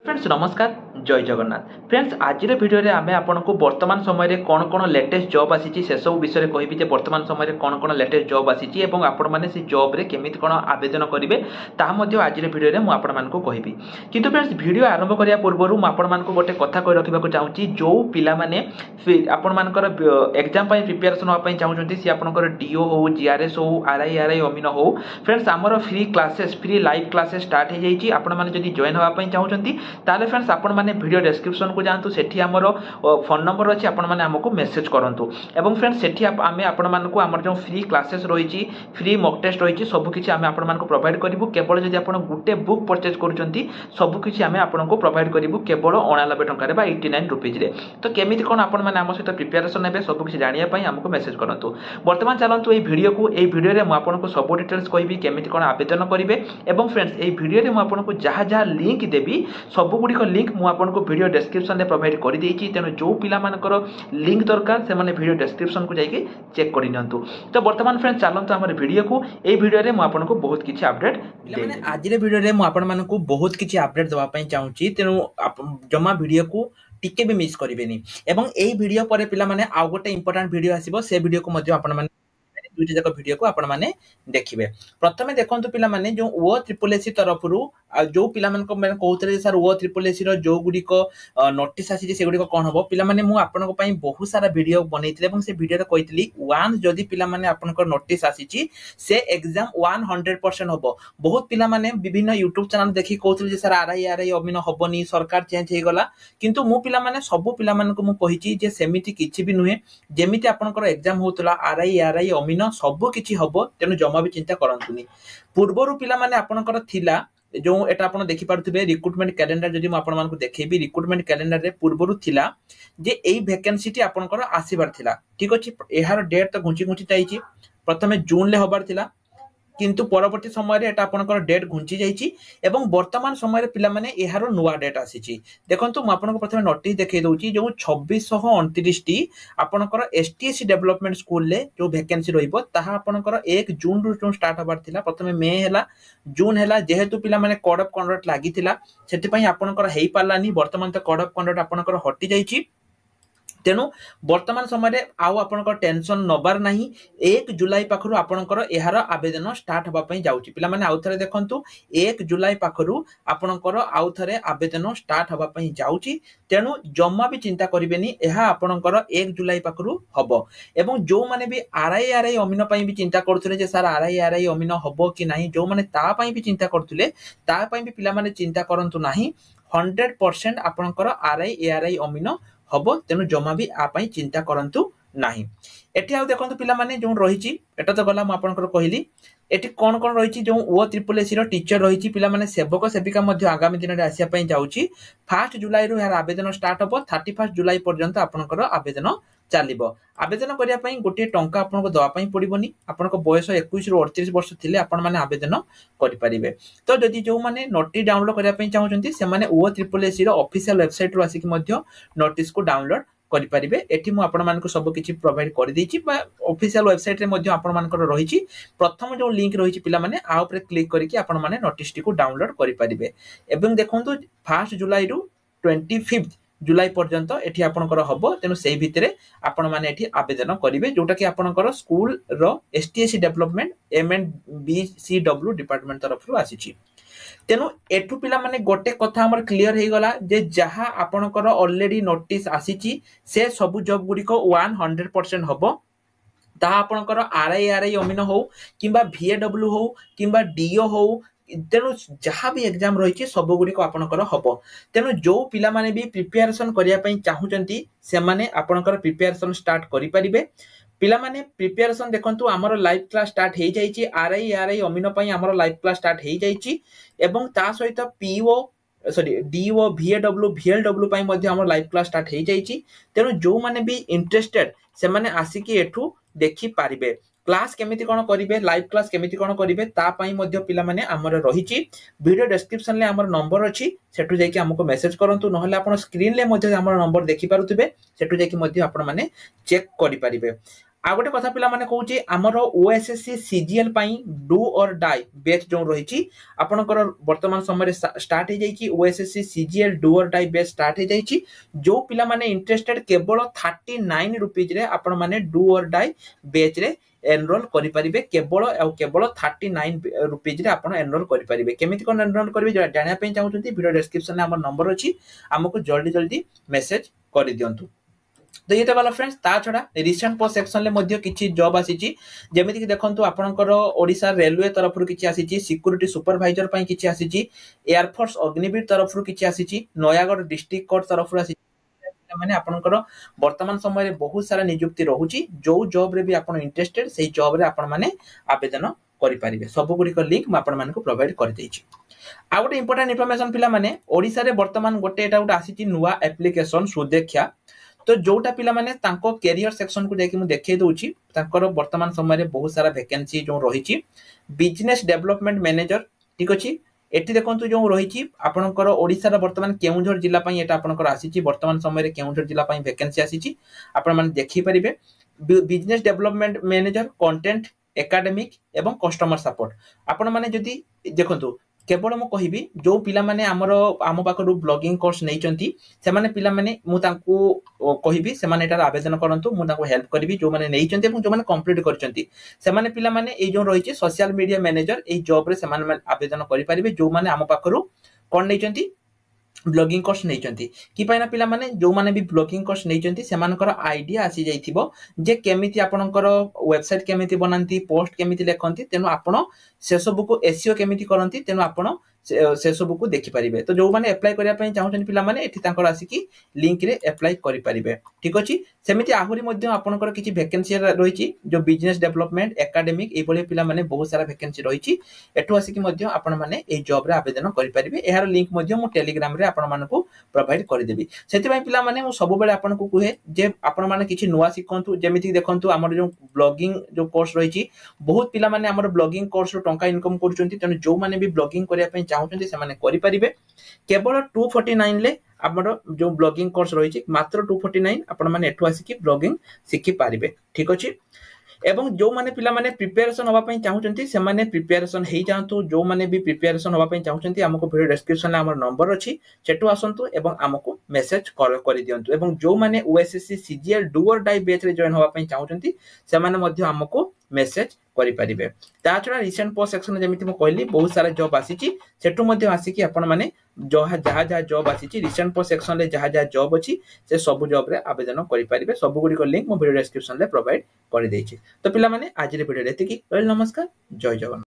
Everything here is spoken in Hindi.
फ्रेंड्स नमस्कार जय जगन्नाथ फ्रेंड्स आज भिडियो रे आमे आपनको वर्तमान समय कौन कौन लेटेस्ट जॉब आसी से सब विषय कहबी जे वर्तमान समय कौन कौन लेटेस्ट जॉब आसी एवं आपण माने से जॉब रे केमिति कौन आवेदन करेंगे ताहा मध्ये आज भिडियो रे मु आपण मानको कहबी किंतु फ्रेंड्स वीडियो आरंभ करिया पूर्व मु आपण मानको गोटे कथा कहि रखिबा चाहूची जो पिला माने आपण मानकर एग्जाम पई प्रिपरेशन होआ पई चाहूचंती सी आपनकर डीओ हो जीआरएस हो आरआई अमीन हो फ्रेंड्स हमर free classes free live classes start हो जाइए आपण माने जदी जॉइन होआ पई चाहूचंती ताले फ्रेंड्स आपण माने वीडियो डिस्क्रिप्शन को जानतु सेठी हमर फोन नंबर अछि आपण माने हमको मेसेज करंतु एवं फ्रेंड्स सेठी आमे आपण मानको हमर जो फ्री क्लासेस रहिछि फ्री मॉक टेस्ट रहिछि सब किछि आमे आपण मानको प्रोवाइड करिवु केवल जदी आपण गुटे बुक परचेज करूचंती सब किछि आमे आपनको प्रोवाइड करिवु केवल 89 टंका रे बा 89 रुपीज रे तो केमिति कोन आपण माने हम सहित प्रिपरेशन हेबे सब किछि जानिया पई हमको मेसेज करंतु वर्तमान चलंतु ए वीडियो रे मु आपनको सब डिटेल्स कहबी केमिति कोन आवेदन करिवे एवं फ्रेंड्स ए वीडियो रे मु आपनको जहा जहा लिंक देबी सब गुडी को लिंक मु आपनको वीडियो डिस्क्रिप्शन रे प्रोवाइड कर देछि तेनो जो पिला मानकर लिंक दरकार से माने वीडियो डिस्क्रिप्शन को जाइके चेक कर नियंतु तो वर्तमान फ्रेंड्स चलंतु हमर वीडियो को ए वीडियो रे मु आपनको बहुत किछि अपडेट माने आज रे वीडियो रे मु आपण माननको बहुत किछि अपडेट दवा पई चाहूची तेनो जमा वीडियो को टिके भी मिस करिवेनी एवं एई वीडियो परे पिला माने आ गोटे इंपोर्टेंट वीडियो आसीबो से वीडियो को मध्ये आपण माने दुईटा जाक वीडियो को आपण माने देखिबे प्रथमे देखंतु पिला माने जो ओ ट्रिपल एसी तरफरु जो पिला मन को मैं कहउतरे सर ओ ट्रिपल एसी रो जो गुडी को नोटिस आसी जे से गुडी को कोन हबो पिला माने मु आपण को पई बहुत सारा वीडियो बनैतिले एवं से वीडियो रे कहितली वन जदी पिला माने आपण को नोटिस आसी ची से एग्जाम 100% हबो बहुत पिला माने विभिन्न YouTube चैनल देखि कहउतले जे सर आरआई अमीन हबोनी सरकार चेंज हे गला किंतु मु पिला माने सब पिला मन को मु कहिची जे सेमिति किछि भी नुहे जेमिति आपण को एग्जाम होतला आरआई अमीन सब किछि हबो तेनु जमा भी चिंता करंतुनी पूर्वरु पिला माने आपनकर थिला जो एटा आपण देखि पारुथिबे रिक्रुटमेंट कैलेंडर जदी म आपण मानको देखैबी रिक्रुटमेंट कैलेंडर रे पूर्वरु थिला जे एई वैकेंसी टी आपनकर आसीबार थिला ठीक अछि एहार डेट तो घुंची घुंची जाईची प्रथमे जून ले होबार थिला किंतु परवर्ती समय रे एटा आपनकर डेट घुंची जाईची एवं वर्तमान समय रे पिला माने एहारो नुवा डेट आसीची देखंतु म आपनको प्रथमे नोटिस देखै दउची जो 2629 टी आपनकर एसटीएसी डेवलपमेंट स्कूल ले जो वैकेंसी रहिबो ताहा आपनकर 1 जून रु स्टार्ट होबार थिला प्रथमे मे हैला जून हैला जेहेतु पिला माने कोड ऑफ कंडक्ट लागि थिला सेति पई आपनकर हेई पालानी वर्तमान तो कोड ऑफ कंडक्ट आपनकर हटि जाईची तेनु वर्तमान समय आउ आपनकर टेंशन नबार नाही 1 जुलाई पाखरु आपनकर एहार आवेदन स्टार्ट होबा पई जाउची पिला माने आउ थरे देखंतु 1 जुलाई पाखरु आपनकर आउ थरे आवेदन स्टार्ट होबा पई जाउची तेनु जम्मा भी चिंता करिवेनी एहा आपनकर 1 जुलाई पाखरु हबो एवं जो माने भी आरआई अमीन पई भी चिंता करथुले जे सर आरआई अमीन हबो कि नाही जो माने ता पई भी चिंता करथुले ता पई भी पिला माने चिंता करंतु नाही 100% आपनकर आरआई अमीन हबो तेनु जमा भी आ पई चिंता करंतु नाही एठी आ देखंतु पिला माने जो रहिची एटा तो गला म आपनकर कहिली एठी कोन कोन रहिची जो ओ ट्रिपल एसी रो टीचर रहिची पिला माने सेवक सेविका मध्ये आगामी दिन रे आसिया पई जाउची 1 जुलाई रो यार आवेदन स्टार्ट हबो 31 जुलाई पर्यंत आपनकर आवेदन चालिबो आवेदन करिया पई गोटे टंका आपनको दवा पई पडिबोनी आपनको बयस 21 रो 38 वर्ष थिले आपन माने आवेदन करि परिबे तो जदि जो माने नोटिस डाउनलोड करिया पई चाहउचंती से माने ओ ट्रिपल एसी रो ऑफिशियल वेबसाइट रो आसी कि मध्ये नोटिस को डाउनलोड करि परिबे एठी मु आपन मानको सब किछि प्रोवाइड करि देछि बा ऑफिशियल वेबसाइट रे मध्ये आपन मानकर रहिछि प्रथम जो लिंक रहिछि पिला माने आ ऊपर क्लिक करिकि आपन माने नोटिस टी को डाउनलोड करि परिबे एवं देखंतु 1 जुलाई रु 25 जुलाई पर्यंत एठी आपनकर हबो तेनु सेही भितरे आपन माने एठी आवेदन करिवे जोटा कि आपनकर स्कूल रो एसटीएसी डेवलपमेंट एमएनबीसीडब्ल्यू डिपार्टमेंट तरफ रु आसीछि तेनु एठु पिला माने गोटे कथा हमर क्लियर हे गला जे जहा आपनकर ऑलरेडी नोटिस आसीची से सब जॉब गुडी को 100% हबो ता आपनकर आरआई अमीन हो किबा वीएडब्ल्यू हो किबा डीओ हो तेनु जहां भी एग्जाम रहिछि सब गुडी को आपनकर हबो तेनु जो पिला माने भी प्रिपरेशन करिया पई चाहूचंती से माने आपनकर प्रिपरेशन स्टार्ट करि परिबे पिला माने प्रिपरेशन देखंतु हमर लाइव क्लास स्टार्ट हे जाईची आरआई अमीन पई हमर लाइव क्लास स्टार्ट हे जाईची एवं ता सहित पीओ सॉरी डीओ वीएडब्ल्यू वीएलडब्ल्यू पई मध्ये हमर लाइव क्लास स्टार्ट हे जाईची तेनु जो माने भी इंटरेस्टेड से माने आसी कि एठु देखि पारिबे क्लास केमिति कोन करिवे लाइव क्लास केमिति कोन करिवे ता पई मध्ये पिला माने हमर रहिची वीडियो डिस्क्रिप्शन ले हमर नंबर अछि सेटु जाई कि हमको मेसेज करंतु नहले आपण स्क्रीन ले मध्ये हमर नंबर देखि पारुथिबे सेटु जाई कि मध्ये आपण माने चेक करि पारिबे आ गोटे कथा पिला माने कहूची हमर ओएसएससी सीजीएल पई डू और डाई बैच जो रही आपनकर वर्तमान समय स्टार्ट हो जाइए ओएसएससी सीजीएल डू और डाई बैच स्टार्ट हो जाइए जो पिला माने इंटरेस्टेड केवल 39 रुपीज रे आपण माने डू और डाई बैच रे एनरोल करि परिबे केवल 39 रुपीज रे आपण एनरोल करि परिबे केमिति कोन एनरोल करबे जानिया पे चाहउछंती वीडियो डिस्क्रिप्शन में हमर नंबर अछि हमको जल्दी जल्दी मेसेज करि दियंतु। तो ये वाला फ्रेंड्स ता छड़ा रिसेंट पोस्ट सेक्शन ले मध्य किछि जॉब आसीची जेमिति कि देखंतु आपनकर ओडिसा रेलवे तरफ रु किछि आसीची सिक्युरिटी सुपरवाइजर पई किछि आसीची एयर फोर्स अग्निवीर तरफ रु किछि आसीची नयागढ़ डिस्ट्रिक्ट कोर्ट तरफ रु आसीची माने आपनकर वर्तमान समय रे बहुत सारा नियुक्ति रहूची जो जॉब रे भी आपन इंटरेस्टेड सेही जॉब रे आपन माने आवेदन करि परिबे सब गुडी को लिंक म आपन मानको प्रोवाइड कर देछि। आ गोटे इंपोर्टेंट इन्फॉर्मेशन पिला माने ओडिसा रे वर्तमान गोटे एटा गोटे आसीची नुवा एप्लीकेशन सुदेख्या तो जोटा पिला माने तांको कैरियर सेक्शन को जाकि मु देखै दउची तांकर वर्तमान समय रे बहुत सारा वैकेंसी जो रहिची बिजनेस डेवलपमेंट मैनेजर ठीक अछि एठी देखंतु जो रहिची आपनकर ओडिसा रा वर्तमान केउंझर जिल्ला पई एटा आपनकर आसीची वर्तमान समय रे केउंझर जिल्ला पई वैकेंसी आसीची आपण माने देखि परिबे business development manager content academic एवं कस्टमर सपोर्ट आपण माने जदी देखंतु केवल मु कहिबी जो पिला माने हमरो आम पाखरु ब्लॉगिंग कोर्स नै चंती से माने पिला माने मु तांको कहिबी से माने एटार आवेदन करंतु मु तांको हेल्प करबी जो माने नै चंती एवं जो माने कंप्लीट करचंती से माने पिला माने ए जो रहिचे सोशल मीडिया मैनेजर ए जॉब रे से माने आवेदन करि परिबे जो माने आम पाखरु कोन नै चंती ब्लॉगिंग कोर्स नै चंती कि पाइना पिला माने जो माने भी ब्लॉगिंग कोर्स नै चंती से मानकर आईडिया आसी जाइथिबो जे केमिति आपनकर वेबसाइट केमिति बनांती पोस्ट केमिति लेखंती तेनु आपण से सब को एसईओ केमिति करंती तेनु आपण से सब को देखि परिबे तो जो माने अप्लाई करिया पई चाहउछन पिला माने एठी तांकर आसी कि लिंक रे अप्लाई करि परिबे ठीक अछि सेमिति आहुरी मध्ये आपनकर किछि वैकेंसी रहिछि जो बिजनेस डेवलपमेंट एकेडमिक ए बळे पिला माने बहुत सारा वैकेंसी रहिछि एठु आसी कि मध्ये आपण माने ए जॉब रे आवेदन करि परिबे एहार लिंक मध्ये मु टेलीग्राम रे आपण मानको प्रोवाइड करि देबी सेति पई पिला माने मु सब बेले आपण को कुहे जे आपण माने किछि नुवा सिखंतु जेमिति देखंतु हमर जो ब्लॉगिंग जो कोर्स रहिछि बहुत पिला माने हमर ब्लॉगिंग कोर्स रो टंका इनकम करचंती तने जो माने भी ब्लॉगिंग करिया पई चाहउछंती से माने करि परिबे केवल 249 ले हमर जो ब्लॉगिंग कोर्स रहिछि मात्र 249 आपण माने एठु आसी कि ब्लॉगिंग सिखि पारिबे ठीक अछि एवं जो माने पिला माने प्रिपरेशन होबा पई चाहउचंती से माने प्रिपरेशन हेई जांतु जो माने भी प्रिपरेशन होबा पई चाहउचंती हमको वीडियो डिस्क्रिप्शन में हमर नंबर अछि सेटु आसंतु एवं हमको मेसेज कॉल करि दियंतु एवं जो माने ओएसएससी सीजीएल डू और डाई बैच रे जॉइन होबा पई चाहउचंती से माने मध्ये हमको मेसेज करि परिबे ता छडा रिसेंट पोस्ट सेक्शन जेमिति म कहली बहुत सारा जॉब आसीची सेटु मध्ये आसी कि आपण माने जहा जॉब आसीची रिसेंट पोस्ट सेक्शन ले जहा जॉब अछि से सब जॉब रे आवेदन करि परिबे सब गुडी को लिंक म वीडियो डिस्क्रिप्शन ले प्रोवाइड करि दैछि तो पिला माने आज रे वीडियो एतिकी नमस्कार जय जगन्नाथ।